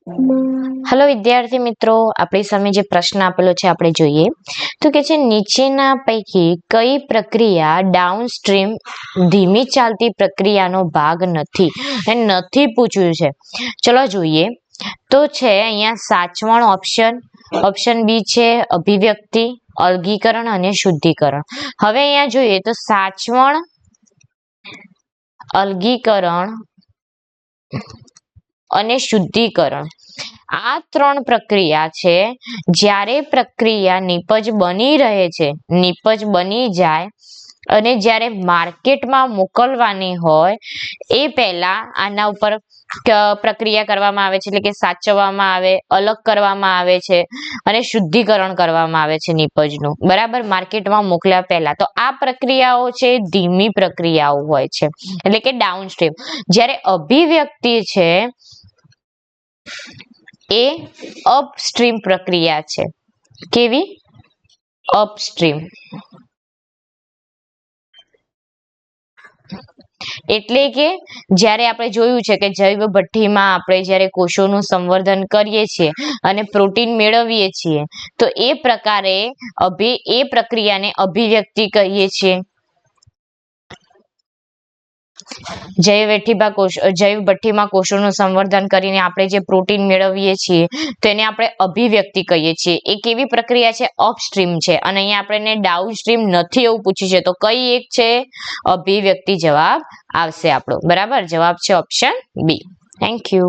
Hello विद्यार्थी मित्रों, अपनी सामे जे प्रश्न आपेलो छे आपणे जोईए। तो के छे नीचेना पैकी कई प्रक्रिया डाउनस्ट्रीम धीमी चालती प्रक्रियानो भाग नथी एंड नथी पूछ्युं छे। चलो जोईए। तो छे अहींया साचवण ऑप्शन बी छे अभिव्यक्ति, अलगीकरण अने शुद्धिकरण। हवे अहींया जोईए तो साचवण, अलगीकरण અને શુદ્ધિકરણ આ ત્રણ પ્રક્રિયા છે। જ્યારે પ્રક્રિયા નિપજ બની રહે છે, નિપજ બની જાય અને જ્યારે માર્કેટમાં મોકલવાની હોય એ પહેલા આના ઉપર પ્રક્રિયા કરવામાં આવે છે, એટલે કે સાચવવામાં આવે, અલગ કરવામાં આવે છે અને શુદ્ધિકરણ કરવામાં આવે છે નિપજનું, બરાબર, માર્કેટમાં મોકલ્યા પહેલા। તો આ પ્રક્રિયાઓ છે ધીમી પ્રક્રિયાઓ હોય છે, એટલે કે ડાઉનસ્ટ્રીમ। જ્યારે અભિવ્યક્તિ છે એ અપસ્ટ્રીમ પ્રક્રિયા છે। કેવી? અપસ્ટ્રીમ। એટલે કે જ્યારે આપણે જોયું છે કે જૈવ ભઠ્ઠીમાં આપણે જ્યારે કોષોનું સંવર્ધન કરીએ છીએ અને પ્રોટીન મેળવીએ છીએ તો એ પ્રકારે એ પ્રક્રિયાને અભિવ્યક્તિ કહીએ છીએ। જૈવ ભઠ્ઠીમાં કોષોનું સંવર્ધન કરીને આપણે જે પ્રોટીન મેળવીએ છીએ તેને આપણે અભિવ્યક્તિ કહીએ છીએ। એ કેવી પ્રક્રિયા છે? અપસ્ટ્રીમ છે। અને અહીંયા આપણને ડાઉનસ્ટ્રીમ નથી એવું પૂછ્યું છે, તો કઈ એક છે? અભિવ્યક્તિ જવાબ આવશે આપણો, બરાબર। જવાબ છે ઓપ્શન બી। Thank you.